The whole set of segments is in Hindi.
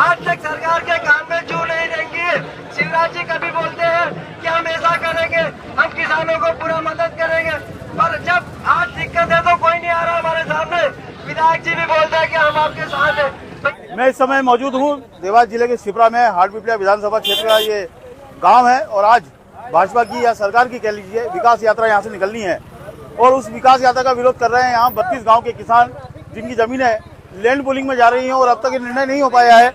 आज तक सरकार के काम में क्यों नहीं देंगी? शिवराज जी कभी बोलते हैं कि हम ऐसा करेंगे, हम किसानों को पूरा मदद करेंगे, पर जब आज दिक्कत है तो कोई नहीं आ रहा हमारे सामने। विधायक जी भी बोलते हैं कि हम आपके साथ हैं। मैं इस समय मौजूद हूँ देवास जिले के शिप्रा में। हाटपिपलिया विधानसभा क्षेत्र का ये गांव है और आज भाजपा की या सरकार की कह लीजिए विकास यात्रा यहाँ से निकलनी है और उस विकास यात्रा का विरोध कर रहे हैं यहाँ 32 गांव के किसान, जिनकी जमीनें लैंड पूलिंग में जा रही हैं और अब तक ये निर्णय नहीं हो पाया है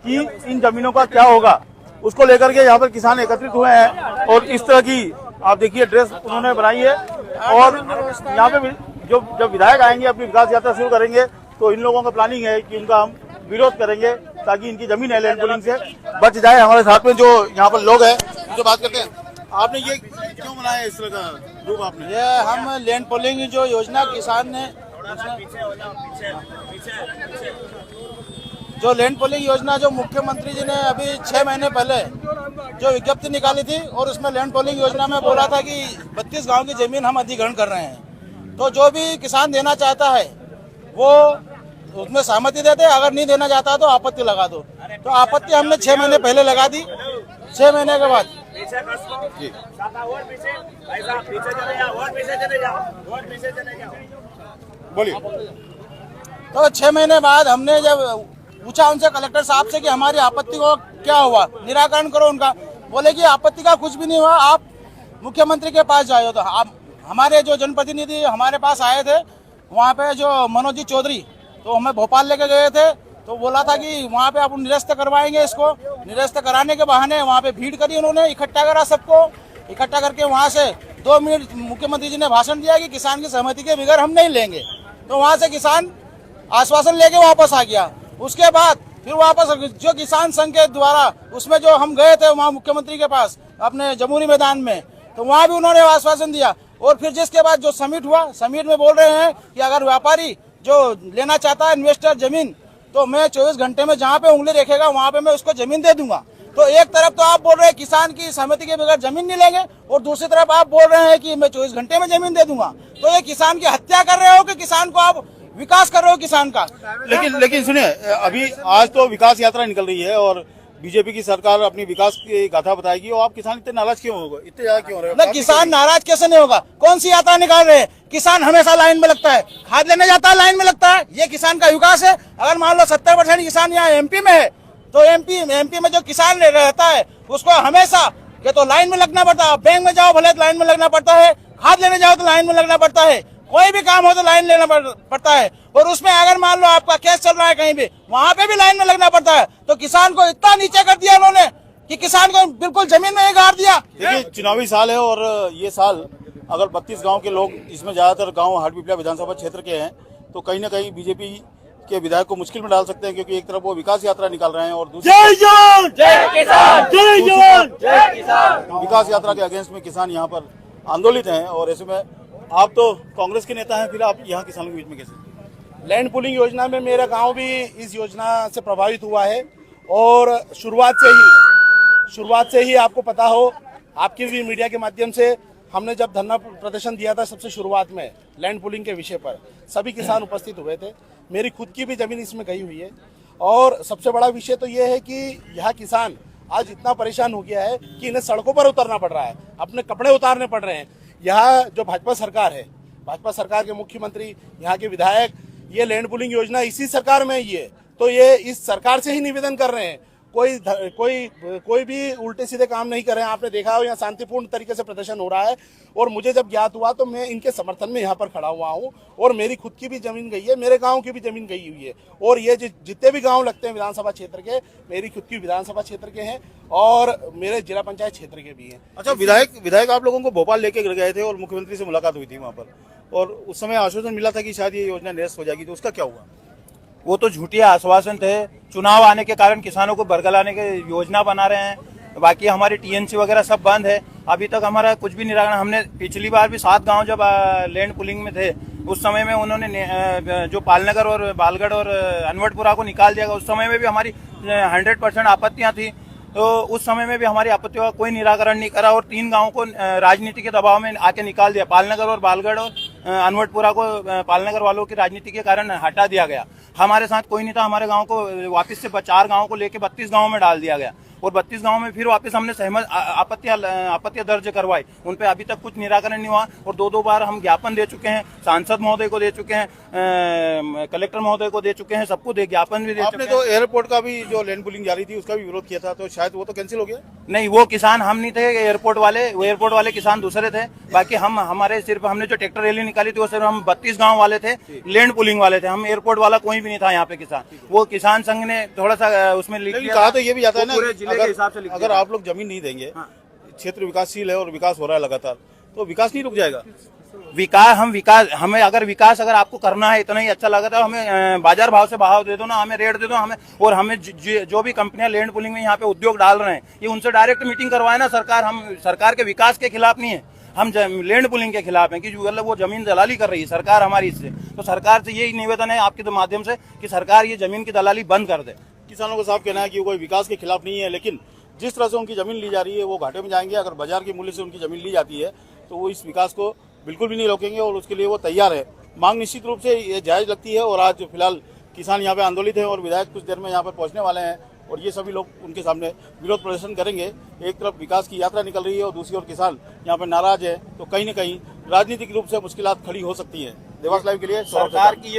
कि इन जमीनों का क्या होगा। उसको लेकर के यहाँ पर किसान एकत्रित हुए हैं और इस तरह की आप देखिए ड्रेस उन्होंने बनाई है और यहाँ पे जो जब विधायक आएंगे अपनी विकास यात्रा शुरू करेंगे तो इन लोगों का प्लानिंग है कि उनका हम विरोध करेंगे ताकि इनकी जमीन है लैंड पूलिंग से बच जाए। हमारे साथ में जो यहाँ पर लोग हैं उनसे बात करते हैं। आपने ये क्यों बनाया इस तरह का ग्रुप? आपने ये हम लैंड पूलिंग जो योजना किसान ने जो लैंड पूलिंग योजना जो मुख्यमंत्री जी ने अभी 6 महीने पहले जो विज्ञप्ति निकाली थी और उसमें लैंड पूलिंग योजना में बोला था कि 32 गांव की जमीन हम अधिग्रहण कर रहे हैं। तो जो भी किसान देना चाहता है वो उसमें सहमति देते, अगर नहीं देना चाहता तो आपत्ति लगा दो। तो आपत्ति हमने 6 महीने पहले लगा दी। 6 महीने के बाद बोलिए। तो 6 महीने बाद हमने जब पूछा उनसे कलेक्टर साहब से कि हमारी आपत्ति को क्या हुआ, निराकरण करो उनका। बोले कि आपत्ति का कुछ भी नहीं हुआ, आप मुख्यमंत्री के पास जाओ। तो आप हमारे जो जनप्रतिनिधि हमारे पास आए थे वहाँ पे जो मनोज जी चौधरी, तो हमें भोपाल लेके गए थे तो बोला था कि वहाँ पे आप निरस्त करवाएंगे। इसको निरस्त कराने के बहाने वहाँ पे भीड़ करी उन्होंने, इकट्ठा करा सबको। इकट्ठा करके वहाँ से 2 मिनट मुख्यमंत्री जी ने भाषण दिया कि किसान की सहमति के बगैर हम नहीं लेंगे। तो वहाँ से किसान आश्वासन लेके वापस आ गया। उसके बाद फिर वापस जो किसान संघ के द्वारा उसमें जो हम गए थे वहाँ मुख्यमंत्री के पास अपने जमुनी मैदान में, तो वहाँ भी उन्होंने आश्वासन दिया। और फिर जिसके बाद जो समिट हुआ, समिट में बोल रहे हैं कि अगर व्यापारी जो लेना चाहता है इन्वेस्टर जमीन, तो मैं 24 घंटे में जहाँ पे उंगली रखेगा वहाँ पे मैं उसको जमीन दे दूंगा। तो एक तरफ तो आप बोल रहे हैं किसान की सहमति के बगैर जमीन नहीं लेंगे और दूसरी तरफ आप बोल रहे हैं कि मैं 24 घंटे में जमीन दे दूंगा। तो ये किसान की हत्या कर रहे हो कि किसान को आप विकास कर रहे हो किसान का? लेकिन सुनिए, अभी आज तो विकास यात्रा निकल रही है और बीजेपी की सरकार अपनी विकास की गाथा बताएगी और आप किसान इतने नाराज क्यों होगा, इतने ज्यादा क्यों हो रहे हो? किसान नाराज कैसे नहीं होगा? कौन सी यात्रा निकाल रहे हैं? किसान हमेशा लाइन में लगता है, खाद लेने जाता है लाइन में लगता है। ये किसान का विकास है? अगर मान लो 70% किसान यहाँ एमपी में है तो एमपी में जो किसान रहता है उसको हमेशा के तो लाइन में लगना पड़ता है। बैंक में जाओ भले तो लाइन में लगना पड़ता है, खाद लेने जाओ तो लाइन में लगना पड़ता है, कोई भी काम हो तो लाइन लेना पड़ता है। और उसमें अगर मान लो आपका केस चल रहा है कहीं भी, वहाँ पे भी लाइन में लगना पड़ता है। तो किसान को इतना नीचे कर दिया उन्होंने कि किसान को बिल्कुल जमीन में ही गाड़ दिया। देखिए चुनावी साल है और ये साल अगर 32 गांव के लोग, इसमें ज्यादातर गांव हाटपिपलिया विधानसभा क्षेत्र के हैं, तो कहीं ना कहीं बीजेपी के विधायक को मुश्किल में डाल सकते हैं, क्योंकि एक तरफ वो विकास यात्रा निकाल रहे हैं और दूसरी विकास यात्रा के अगेंस्ट में किसान यहाँ पर आंदोलित हैं। और ऐसे में आप तो कांग्रेस के नेता हैं, फिर आप यहाँ किसानों के बीच में कैसे? लैंड पूलिंग योजना में मेरा गांव भी इस योजना से प्रभावित हुआ है और शुरुआत से ही आपको पता हो, आपकी भी मीडिया के माध्यम से हमने जब धरना प्रदर्शन दिया था सबसे शुरुआत में लैंड पूलिंग के विषय पर, सभी किसान उपस्थित हुए थे। मेरी खुद की भी जमीन इसमें गई हुई है और सबसे बड़ा विषय तो ये है कि यह किसान आज इतना परेशान हो गया है कि इन्हें सड़कों पर उतरना पड़ रहा है, अपने कपड़े उतारने पड़ रहे हैं। यह जो भाजपा सरकार है, भाजपा सरकार के मुख्यमंत्री, यहाँ के विधायक, ये लैंड पूलिंग योजना इसी सरकार में ही है, तो ये इस सरकार से ही निवेदन कर रहे हैं। कोई भी उल्टे सीधे काम नहीं कर रहे हैं। आपने देखा हो यहाँ शांतिपूर्ण तरीके से प्रदर्शन हो रहा है और मुझे जब ज्ञात हुआ तो मैं इनके समर्थन में यहाँ पर खड़ा हुआ हूँ। और मेरी खुद की भी जमीन गई है, मेरे गांव की भी जमीन गई हुई है और ये जितने भी गांव लगते हैं विधानसभा क्षेत्र के, मेरी खुद की विधानसभा क्षेत्र के हैं और मेरे जिला पंचायत क्षेत्र के भी हैं। अच्छा, विधायक आप लोगों को भोपाल लेके गए थे और मुख्यमंत्री से मुलाकात हुई थी वहाँ पर, और उस समय आश्वासन मिला था कि शायद ये योजना निरस्त हो जाएगी, तो उसका क्या हुआ? वो तो झूठे आश्वासन थे। चुनाव आने के कारण किसानों को बरगलाने की योजना बना रहे हैं। बाकी हमारी टीएनसी वगैरह सब बंद है, अभी तक हमारा कुछ भी निराकरण। हमने पिछली बार भी 7 गांव जब लैंड पुलिंग में थे उस समय में उन्होंने जो पालनगर और बालगढ़ और अनवटपुरा को निकाल दिया, उस समय में भी हमारी 100% आपत्तियां थी। तो उस समय में भी हमारी आपत्तियों का कोई निराकरण नहीं करा और 3 गांवों को राजनीति के दबाव में आके निकाल दिया। पालनगर और बालगढ़ और अनवटपुरा को पालनगर वालों की राजनीति के कारण हटा दिया गया। हमारे साथ कोई नहीं था, हमारे गांव को वापस से 4 गांवों को लेके 32 गांवों में डाल दिया गया और 32 गांवों में फिर वापस हमने सहमत आपत्तियां दर्ज करवाई। उन पे अभी तक कुछ निराकरण नहीं हुआ और 2 बार हम ज्ञापन दे चुके हैं, सांसद महोदय को दे चुके हैं, कलेक्टर महोदय को दे चुके हैं, सबको ज्ञापन भी दे चुके हैं। आपने तो एयरपोर्ट का भी जो लैंड पुलिंग जारी थी उसका भी विरोध किया था, तो शायद वो तो कैंसिल हो गया। नहीं, वो किसान हम नहीं थे, एयरपोर्ट वाले किसान दूसरे थे। बाकी हमारे सिर्फ हमने जो ट्रैक्टर रैली निकाली थी वो सिर्फ हम 32 गांव वाले थे, लैंड पुलिंग वाले थे। हम एयरपोर्ट वाला कोई भी नहीं था यहाँ पे किसान। वो किसान संघ ने थोड़ा सा उसमें लिख लेकिन दिया। कहा तो ये भी जाता है ना, पूरे जिले के हिसाब से लिख अगर दिया। आप लोग जमीन नहीं देंगे, क्षेत्र विकासशील है और विकास हो रहा है लगातार, तो विकास नहीं रुक जाएगा। हमें अगर विकास आपको करना है, इतना ही अच्छा लगा था, हमें बाजार भाव से भाव दे दो ना, हमें रेट दे दो हमें। और हमें जो भी कंपनियां लैंड पुलिंग में यहाँ पे उद्योग डाल रहे हैं, ये उनसे डायरेक्ट मीटिंग करवाए ना सरकार। हम सरकार के विकास के खिलाफ नहीं है, हम लैंड पुलिंग के खिलाफ हैं कि मतलब वो जमीन दलाली कर रही है सरकार हमारी इससे। तो सरकार से यही निवेदन है आपके माध्यम से कि सरकार ये जमीन की दलाली बंद कर दे। किसानों का साफ कहना है कि वो कोई विकास के खिलाफ नहीं है, लेकिन जिस तरह से उनकी जमीन ली जा रही है वो घाटे में जाएंगे। अगर बाजार के मूल्य से उनकी जमीन ली जाती है तो वो इस विकास को बिल्कुल भी नहीं रोकेंगे और उसके लिए वो तैयार है। मांग निश्चित रूप से ये जायज लगती है और आज फिलहाल किसान यहाँ पे आंदोलित हैं और विधायक कुछ देर में यहाँ पर पहुँचने वाले हैं और ये सभी लोग उनके सामने विरोध प्रदर्शन करेंगे। एक तरफ विकास की यात्रा निकल रही है और दूसरी ओर किसान यहाँ पर नाराज है, तो कहीं न कहीं राजनीतिक रूप से मुश्किलात खड़ी हो सकती है। देवास लाइव के लिए सरकार की